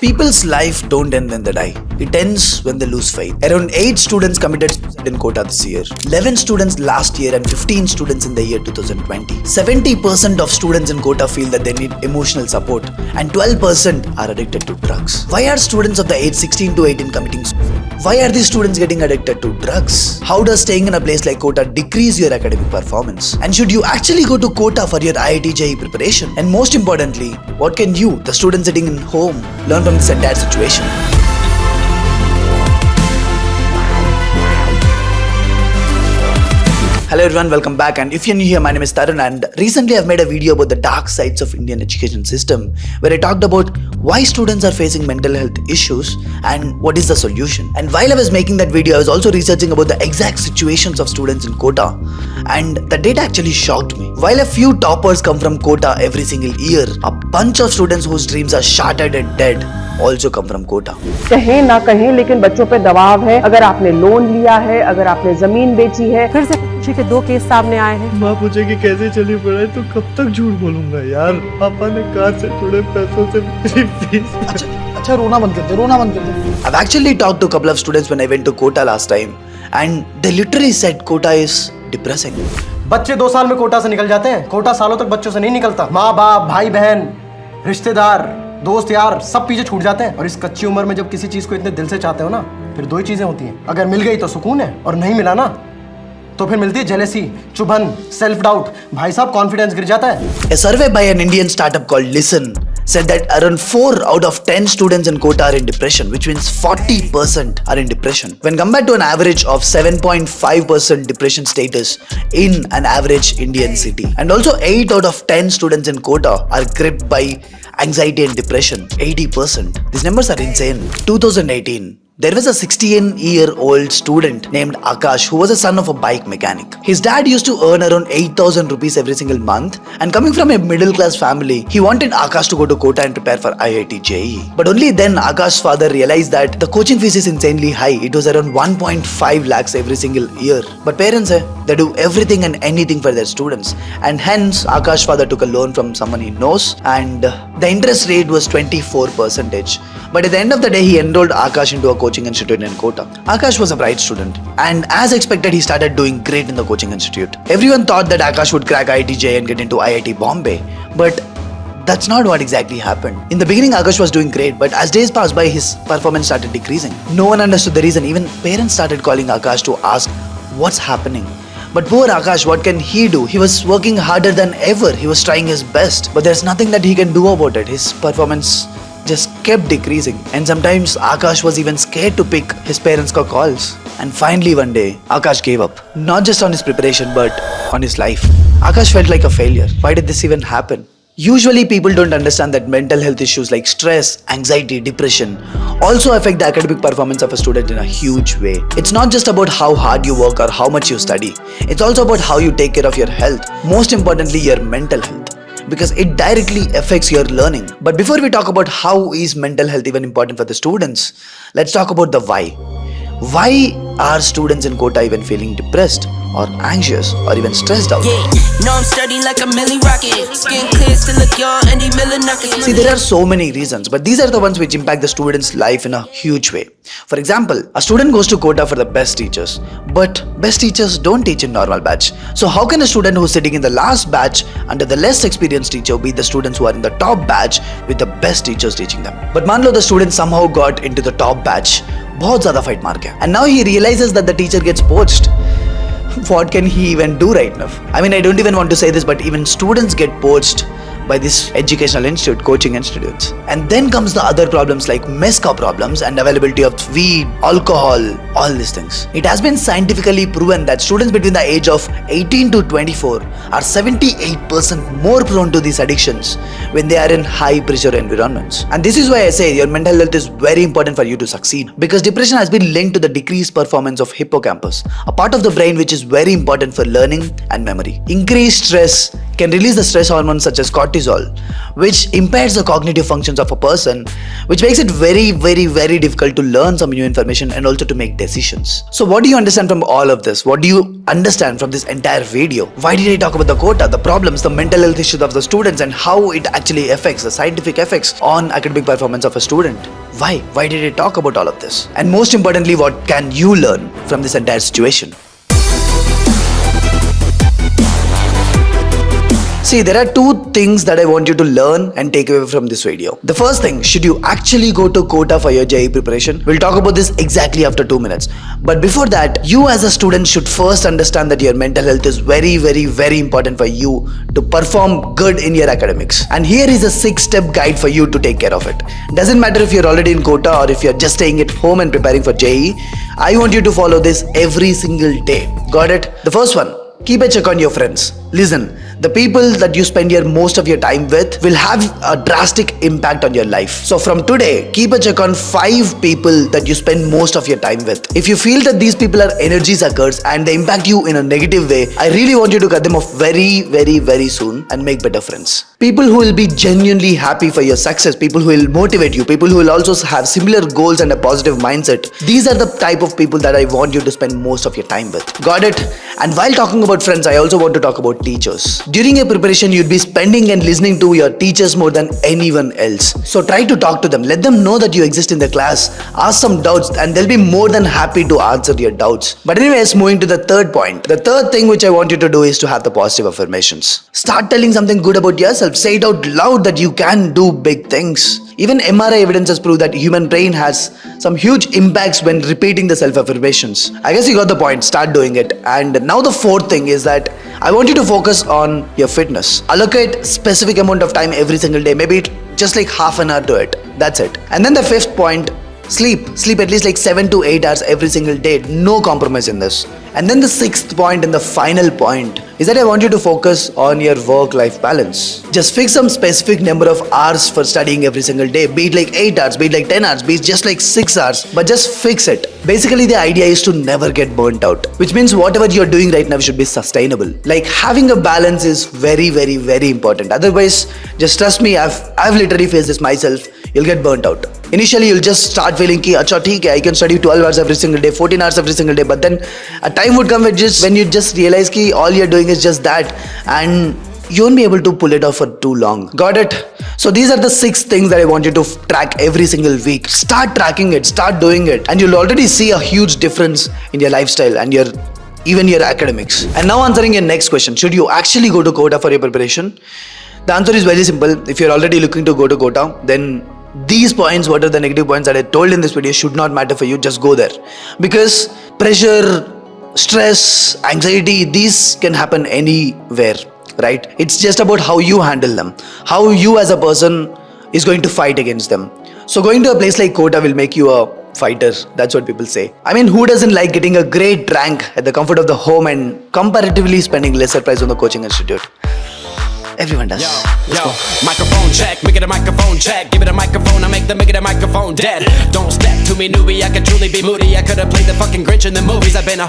People's life don't end when they die. It ends when they lose faith. Around 8 students committed suicide in Kota this year. 11 students last year and 15 students in the year 2020. 70% of students in Kota feel that they need emotional support and 12% are addicted to drugs. Why are students of the age 16 to 18 committing suicide? Why are these students getting addicted to drugs? How does staying in a place like Kota decrease your academic performance? And should you actually go to Kota for your IIT JEE preparation? And most importantly, what can you, the student sitting in home, learn from this entire situation? Hello everyone, welcome back, and if you're new here, my name is Tharun, and recently I've made a video about the dark sides of Indian education system where I talked about why students are facing mental health issues and what is the solution. And while I was making that video, I was also researching about the exact situations of students in Kota, and the data actually shocked me. While a few toppers come from Kota every single year, a bunch of students whose dreams are shattered and dead also come from Kota. कहें ना कहें, लेकिन बच्चों पे दबाव है। अगर आपने लोन लिया है, अगर आपने जमीन बेची है, फिर से के 2 केस सामने आए हैं। माँ पूछेगी कैसे चली पढ़ाई, तो कब तक झूठ बोलूंगा यार। पापा ने कार से जुड़े पैसों से मेरी फीस। अच्छा रोना बंद कर दे। I've actually talked to a couple of students when I went to Kota last time, and they literally said Kota is depressing. बच्चे 2 साल में कोटा से निकल जाते हैं। कोटा सालों तक बच्चों से नहीं निकलता। माँ बाप, भाई बहन, रिश्तेदार, दोस्त यार सब पीछे छूट जाते हैं। और इस कच्ची उम्र में जब किसी चीज को इतने दिल से चाहते हो ना, फिर 2 ही चीजें होती हैं। अगर मिल गई तो सुकून है, और नहीं मिला ना तो फिर मिलती है जेलेसी, चुभन, सेल्फ डाउट। भाई साहब कॉन्फिडेंस गिर जाता है। A survey by an Indian startup called Listen said that around 4 out of 10 students in Kota are in depression, which means 40% are in depression. When compared to an average of 7.5% depression status in an average Indian city. And also 8 out of 10 students in Kota are gripped by anxiety and depression, 80%. These numbers are insane. 2018. There was a 16-year-old student named Akash who was a son of a bike mechanic. His dad used to earn around 8,000 rupees every single month, and coming from a middle-class family, he wanted Akash to go to Kota and prepare for IIT JEE. But only then Akash's father realized that the coaching fees is insanely high. It was around 1.5 lakhs every single year. But parents, they do everything and anything for their students, and hence Akash's father took a loan from someone he knows, and the interest rate was 24%. But at the end of the day, he enrolled Akash into a coaching institute in Kota. Akash was a bright student, and as expected, he started doing great in the coaching institute. Everyone thought that Akash would crack IIT JEE and get into IIT Bombay, but that's not what exactly happened. In the beginning, Akash was doing great, but as days passed by, his performance started decreasing. No one understood the reason. Even parents started calling Akash to ask what's happening. But poor Akash, what can he do? He was working harder than ever. He was trying his best, but there's nothing that he can do about it. His performance just kept decreasing, and sometimes Akash was even scared to pick his parents' calls. And finally one day, Akash gave up. Not just on his preparation, but on his life. Akash felt like a failure. Why did this even happen? Usually people don't understand that mental health issues like stress, anxiety, depression also affect the academic performance of a student in a huge way. It's not just about how hard you work or how much you study. It's also about how you take care of your health. Most importantly, your mental health, because it directly affects your learning. But before we talk about how is mental health even important for the students, let's talk about the why. Why are students in Kota even feeling depressed or anxious or even stressed out? I'm studying like a milli rocket. Skin clear, still look young, Andy Miller knuckles. See, there are so many reasons, but these are the ones which impact the student's life in a huge way. For example, a student goes to Kota for the best teachers, but best teachers don't teach in normal batch. So how can a student who's sitting in the last batch under the less experienced teacher beat the students who are in the top batch with the best teachers teaching them? But मान लो the student somehow got into the top batch, बहुत ज़्यादा fight मार गया, and now he realizes that the teacher gets poached. What can he even do right now? I mean, I don't even want to say this, but even students get poached by this educational institute, coaching institutes. And then comes the other problems like mesca problems and availability of weed, alcohol, all these things. It has been scientifically proven that students between the age of 18 to 24 are 78% more prone to these addictions when they are in high pressure environments. And this is why I say your mental health is very important for you to succeed, because depression has been linked to the decreased performance of hippocampus, a part of the brain which is very important for learning and memory. Increased stress can release the stress hormones such as cortisol cortisol, which impairs the cognitive functions of a person, which makes it very, very, very difficult to learn some new information and also to make decisions. So what do you understand from all of this? What do you understand from this entire video? Why did I talk about the quota, the problems, the mental health issues of the students, and how it actually affects the scientific effects on academic performance of a student? Why? Why did I talk about all of this? And most importantly, what can you learn from this entire situation? See, there are two things that I want you to learn and take away from this video. The first thing, should you actually go to Kota for your JEE preparation? We'll talk about this exactly after 2 minutes. But before that, you as a student should first understand that your mental health is very, very, very important for you to perform good in your academics. And here is a 6-step guide for you to take care of it. Doesn't matter if you're already in Kota or if you're just staying at home and preparing for JEE. I want you to follow this every single day. Got it? The first one, keep a check on your friends. Listen, the people that you spend most of your time with will have a drastic impact on your life. So from today, keep a check on 5 people that you spend most of your time with. If you feel that these people are energy suckers and they impact you in a negative way, I really want you to cut them off very, very, very soon and make better friends. People who will be genuinely happy for your success, people who will motivate you, people who will also have similar goals and a positive mindset. These are the type of people that I want you to spend most of your time with. Got it? And while talking about friends, I also want to talk about teachers. During a preparation, you'd be spending and listening to your teachers more than anyone else. So try to talk to them. Let them know that you exist in the class. Ask some doubts and they'll be more than happy to answer your doubts. But anyways, moving to the third point. The third thing which I want you to do is to have the positive affirmations. Start telling something good about yourself. Say it out loud that you can do big things. Even MRI evidence has proved that human brain has some huge impacts when repeating the self-affirmations. I guess you got the point. Start doing it. And now the fourth thing is that I want you to focus on your fitness. Allocate specific amount of time every single day. Maybe just like half an hour to it. That's it. And then the fifth point, sleep at least like 7 to 8 hours every single day. No compromise in this. And then the sixth point and the final point is that I want you to focus on your work-life balance. Just fix some specific number of hours for studying every single day. Be it like 8 hours, be it like 10 hours, be it just like 6 hours. But just fix it. Basically, the idea is to never get burnt out. Which means whatever you're doing right now should be sustainable. Like having a balance is very, very, very important. Otherwise, just trust me, I've literally faced this myself. You'll get burnt out. Initially, you'll just start feeling ki, acha, theek hai, I can study 12 hours every single day, 14 hours every single day. But then a time would come when you just realize ki all you're doing is just that and you won't be able to pull it off for too long. Got it? So these are the 6 things that I want you to track every single week. Start tracking it, start doing it, and you'll already see a huge difference in your lifestyle and even your academics. And now answering your next question, should you actually go to Kota for your preparation? The answer is very simple. If you're already looking to go to Kota, then these points, what are the negative points that I told in this video, should not matter for you. Just go there. Because pressure, stress, anxiety, these can happen anywhere, right? It's just about how you handle them, how you as a person is going to fight against them. So going to a place like Kota will make you a fighter. That's what people say. I mean, who doesn't like getting a great rank at the comfort of the home and comparatively spending lesser price on the coaching institute? Everyone does. Yo, microphone check, make it a microphone check. Give it a microphone, I make the microphone dead. Don't step to me, newbie, I could truly be moody. I could have played the fucking Grinch in the movies. I've been a